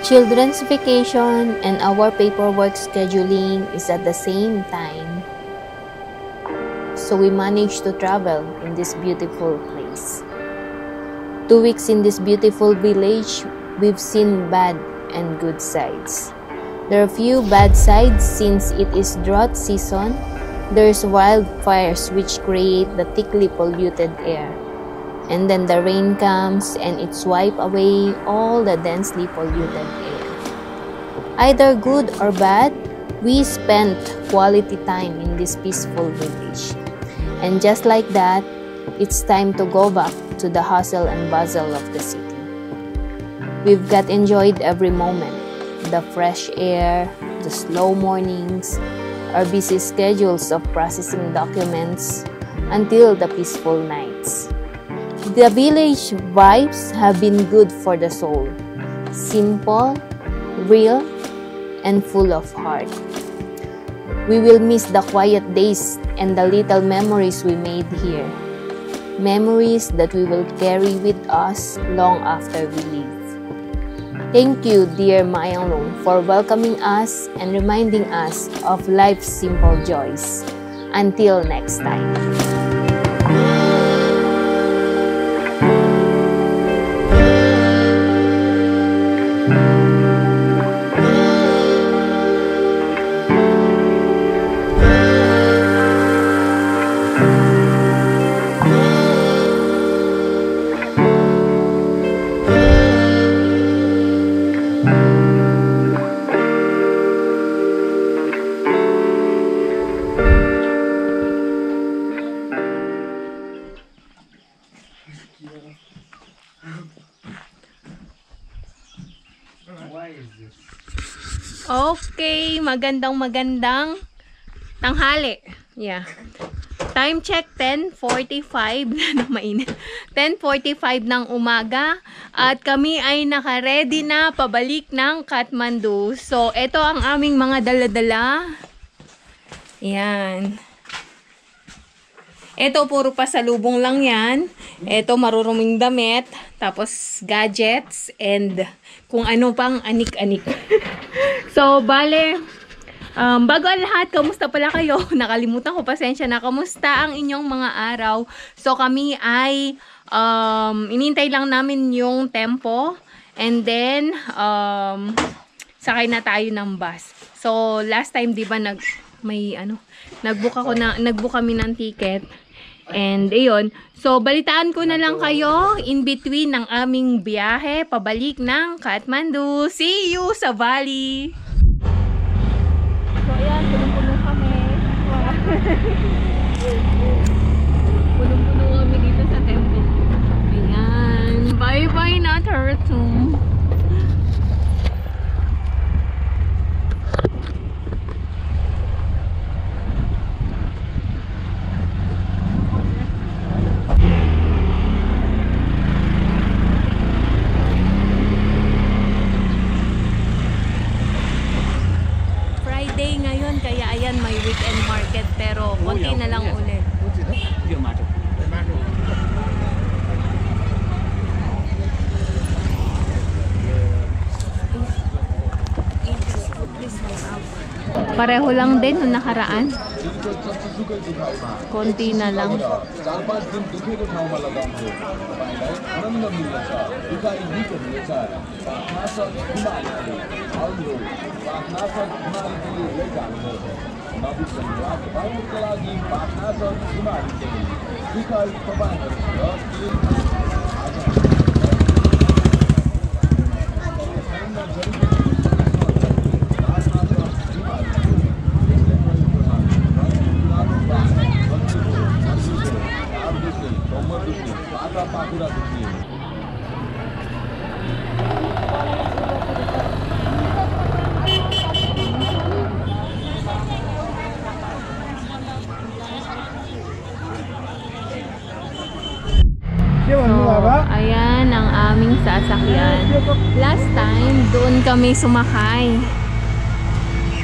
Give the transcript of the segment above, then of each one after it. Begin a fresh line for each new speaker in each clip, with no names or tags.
Children's vacation and our paperwork scheduling is at the same time. So we managed to travel in this beautiful place. 2 weeks in this beautiful village, we've seen bad and good sides. There are few bad sides since it is drought season. There's wildfires which create the thickly polluted air. And then the rain comes and it wipes away all the densely polluted air. Either good or bad, we spent quality time in this peaceful village. And just like that, it's time to go back to the hustle and bustle of the city. We've got enjoyed every moment. The fresh air, the slow mornings, our busy schedules of processing documents, until the peaceful nights. The village vibes have been good for the soul. Simple, real, and full of heart. We will miss the quiet days and the little memories we made here. Memories that we will carry with us long after we leave. Thank you, dear Mayang, for welcoming us and reminding us of life's simple joys. Until next time. Okay, magandang tanghali. Yeah. Time check 10:45 na mainit. 10:45 ng umaga at kami ay naka-ready na pabalik ng Kathmandu. So, ito ang aming mga dala-dala. Yan. Ito puro pasalubong lang yan. Ito maruruming damit, tapos gadgets and kung ano pang anik-anik. So, bale, bago ang lahat, kamusta pala kayo? Nakalimutan ko, pasensya na. Kamusta ang inyong mga araw? So, kami ay inintay lang namin yung tempo and then sakay na tayo ng bus. So, last time, di ba, nag-book kami ng ticket. And ayun, so balitaan ko na lang kayo in between ng aming biyahe pabalik ng Kathmandu. See you sa Bali! So ayan, punong-puno kami. Punong-puno kami dito sa temple. Ayan, bye-bye na Turtle. Kaya ayan, may weekend market pero konti na lang ulit. Pareho lang din nung nakaraan. Konti na lang. Ayan ang aming sasakyan. Last time, doon kami sumakay.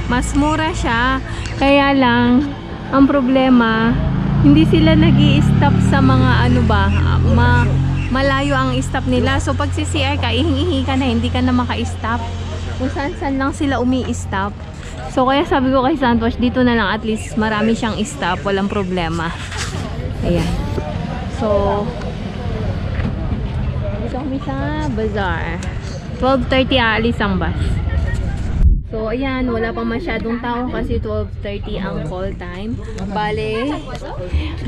Mas mura siya. Kaya lang, ang problema, hindi sila nag-i-stop sa mga ano ba, malayo ang stop nila. So pag si CR ka, ihingi ka na, hindi ka na maka-stop. Kung saan lang sila umi-stop. So kaya sabi ko kay Santosh, dito na lang, at least marami siyang stop, walang problema. Ayan. So dito kami sa bazaar. 12:30 aalis ang bus. So ayan, wala pang masyadong tao kasi 12:30 ang call time. Bale,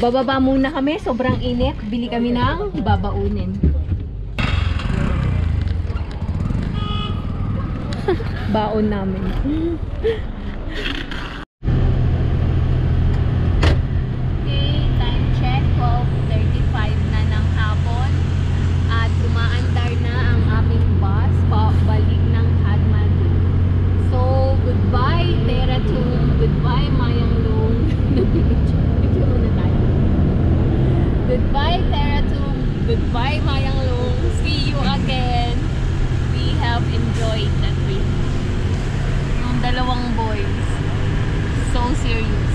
bababa muna kami, sobrang init. Bili kami ng babaunin. Baon namin. Okay, time check, 12:35 na ng hapon. At umaandar na ang aming bus pabalik ng Kathmandu. So, goodbye Teratung, goodbye Mayanglong. Goodbye Teratung, goodbye Mayanglong. See you again. We have enjoyed the trip. Yung dalawang boys, so serious.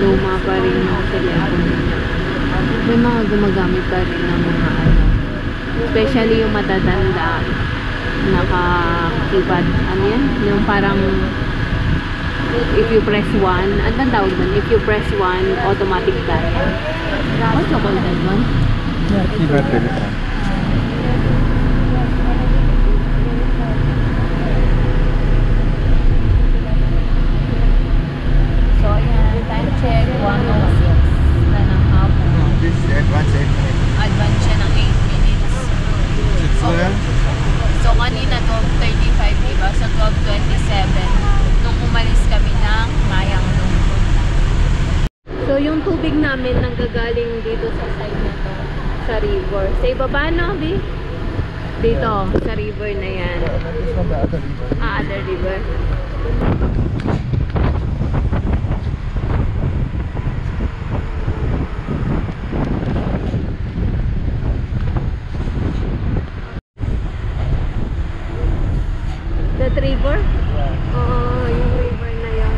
Luma pa rin ang telepono. May mga gumagamit pa rin ng mga ano, especially yung matatanda, naka-keypad, ano yan? Yung parang if you press 1, anong tawag doon? If you press 1, automatic dial. What's the call that one?
Yeah, keypad telephone.
So ayan, time check, 1:06 na ng hapon.
This is advance 8 minutes.
Advance siya ng 8 minutes. So kanina 12:35, diba? So 12:27 nung umalis kami ng Mayanglong. So yung tubig namin nanggagaling dito sa side na to, sa river. Sa ibaba, no, Bi? Dito, sa river na yan.
This from the other river.
Other river. That river? Oo, yung river na yun.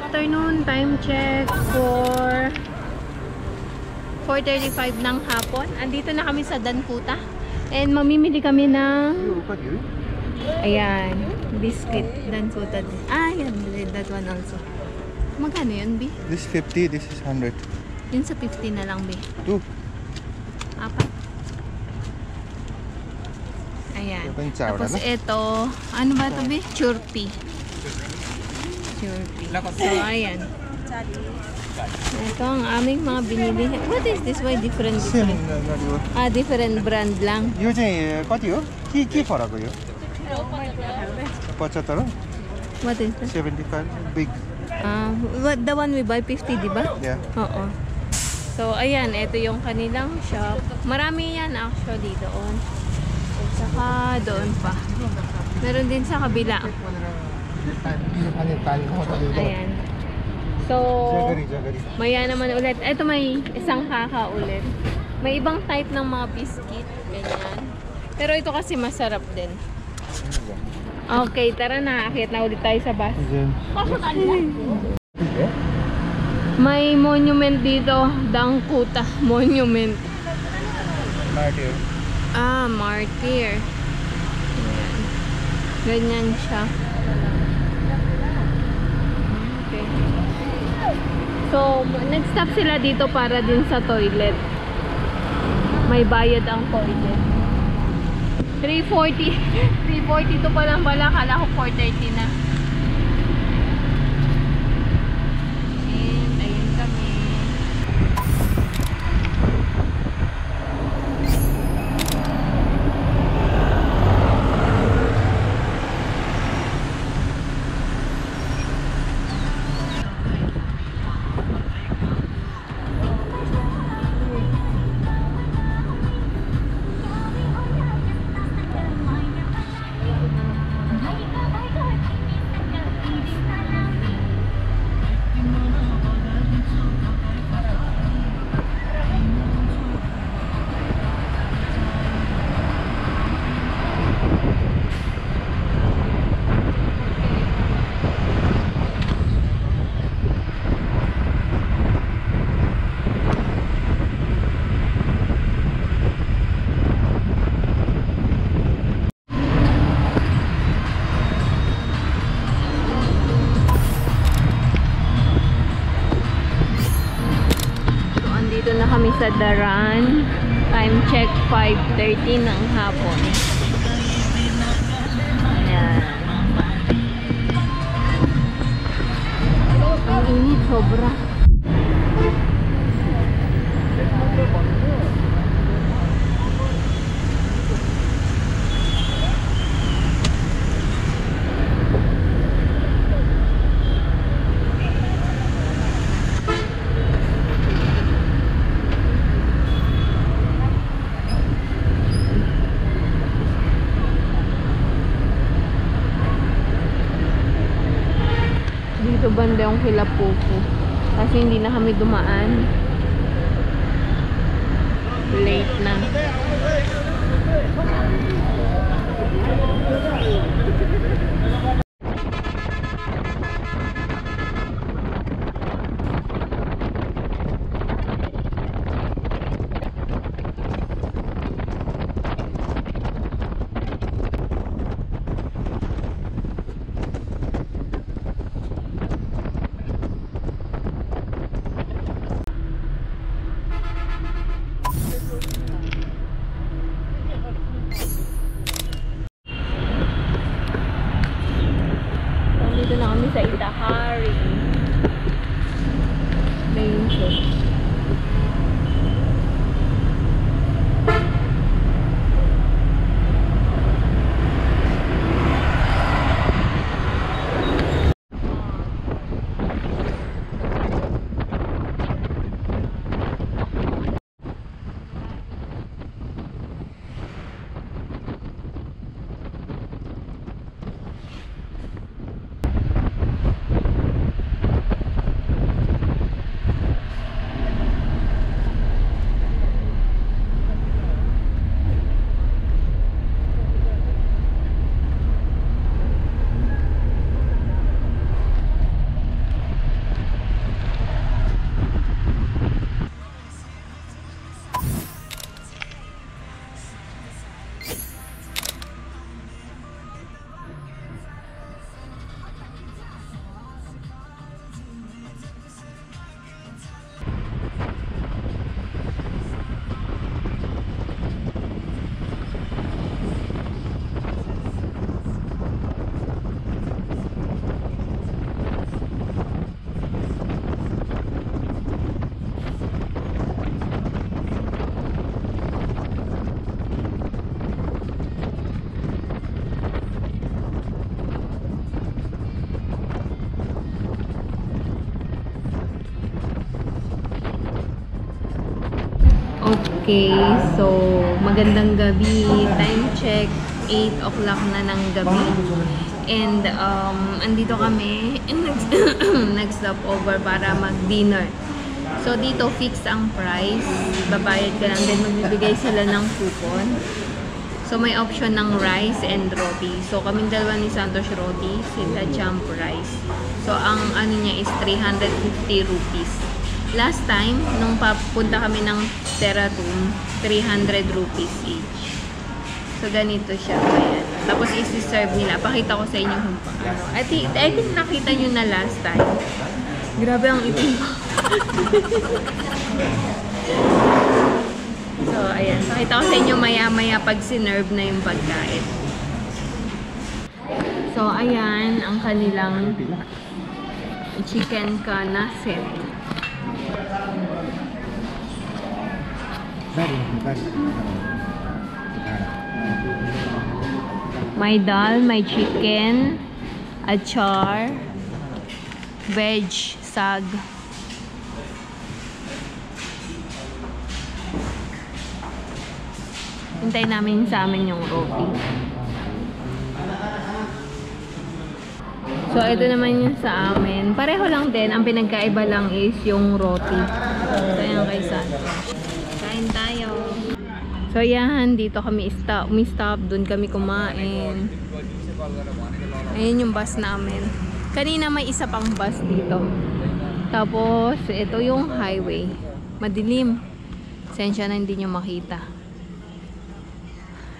afternoon. Time check for 4:35 ng hapon. Andito na kami sa Dankuta. And mamimili kami ng ayan, biscuit. Dankuta. Ah, yan. That one also. Magkano yun, B?
This 50, this is 100.
Yun sa 50 na lang, B.
2.
Apat. Ayan. Tapos
na?
ito, ano ba ito, B? Churpi. Churpi. So, ayan. Ito ang aming mga binili. What is this? Why different? Ah, different brand lang.
यो चाहिँ कति हो? के फरक हो यो? 75?
What is that?
75 big.
The one we buy 50, di ba?
Yeah.
Oo. So, ayan. Ito yung kanilang shop. Marami yan actually doon. At saka doon pa. Meron din sa kabila. Ayan. So, maya naman ulit. Ito may isang kaka ulit. May ibang type ng mga biscuit. Ganyan. Pero ito kasi masarap din. Okay, tara na. Akyat na ulit tayo sa bus. May monument dito. Dankuta Monument.
Martyr.
Ah, martyr. Ayan. Ganyan siya. Okay. So, nag-stop sila dito para din sa toilet. May bayad ang toilet. 340. 342 pa lang pala. Kala ko 430 na. And, ayun kami. Dito na kami sa Daran. Time check 5:30 ng hapon. Ayan. Ang init sobra. Dito banda yung Kilapupo kasi hindi na kami dumaan, late na. Okay, so magandang gabi. Time check, 8 o'clock na ng gabi. And andito kami, nag-stop over para mag-dinner. So dito, fix ang price. Babayad ka lang, then magbibigay sila ng coupon. So may option ng rice and roti. So kaming dalawa ni Santos roti, sila jump rice. So ang ano niya is 350 rupees. Last time, nung papunta kami ng Teratum, 300 rupees each. So, ganito siya. Ayan. Tapos, isi-serve nila. Pakita ko sa inyo kung paano. I think nakita nyo na last time. Grabe ang itim ko. So, ayan. Pakita ko sa inyo maya-maya pag sinerve na yung pagkain. So, ayan ang kanilang chicken kana set. May dal, may chicken, achar, veg, sag. Hintay namin sa amin yung roti. So, ito naman yung sa amin. Pareho lang din. Ang pinagkaiba lang is yung roti. So, ayan kay Santos. Kain tayo. So, yan. Dito kami umi-stop. Doon kami kumain. Ayan yung bus namin. Kanina may isa pang bus dito. Tapos, ito yung highway. Madilim. Sensya na hindi nyo makita.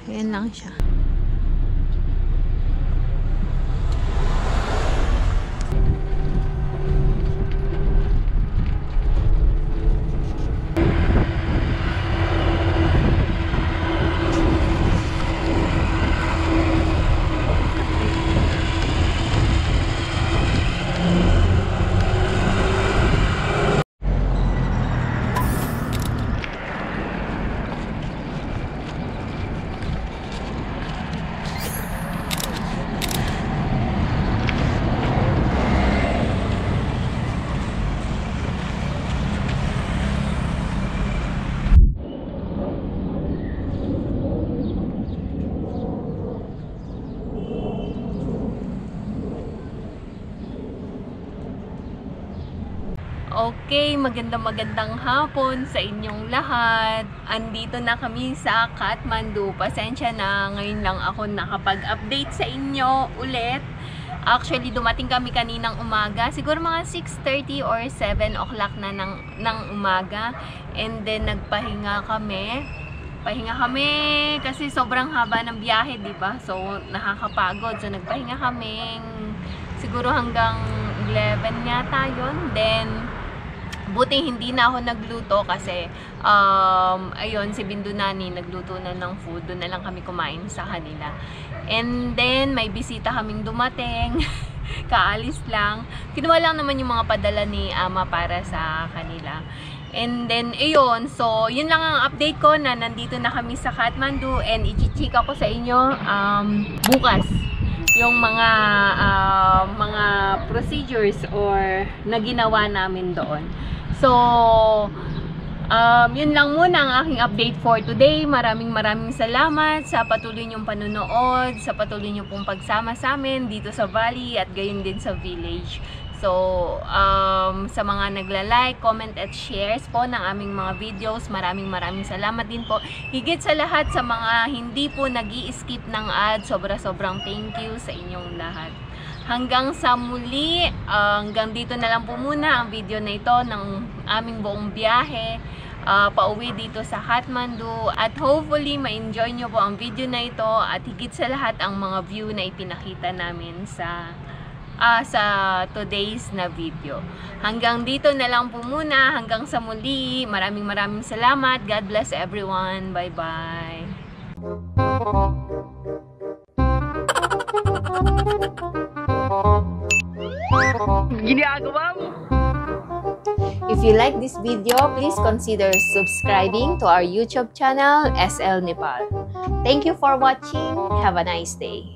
Ayan lang siya. Okay, magandang hapon sa inyong lahat. Andito na kami sa Kathmandu. Pasensya na, ngayon lang ako nakapag-update sa inyo ulit. Actually, dumating kami kaninang umaga. Siguro mga 6:30 or 7 o'clock na ng umaga. And then, nagpahinga kami. Pahinga kami kasi sobrang haba ng biyahe, di ba? So, nakakapagod. So, nagpahinga kami siguro hanggang 11 yata yun. Then, buti hindi na ako nagluto kasi ayun, si Bindunani nagluto na ng food. Doon na lang kami kumain sa kanila. And then, may bisita kaming dumating. Kaalis lang. Kinuha lang naman yung mga padala ni Ama para sa kanila. And then, ayun. So, yun lang ang update ko na nandito na kami sa Kathmandu. And i-chika ko sa inyo bukas yung mga procedures or na ginawa namin doon. So, yun lang muna ang aking update for today. Maraming salamat sa patuloy niyong panonood, sa patuloy niyong pong pagsama sa amin dito sa Valley at gayon din sa village. So, sa mga nagla-like, comment at shares po ng aming mga videos, maraming salamat din po. Higit sa lahat sa mga hindi po nag-i-skip ng ad, sobrang thank you sa inyong lahat. Hanggang sa muli, hanggang dito na lang po muna ang video na ito ng aming buong biyahe pauwi dito sa Kathmandu. At hopefully, ma-enjoy nyo po ang video na ito at higit sa lahat ang mga view na ipinakita namin sa today's na video. Hanggang dito na lang po muna. Hanggang sa muli. Maraming salamat. God bless everyone. Bye-bye. Ginagawa mo.
If you like this video, please consider subscribing to our YouTube channel, SL Nepal. Thank you for watching. Have a nice day.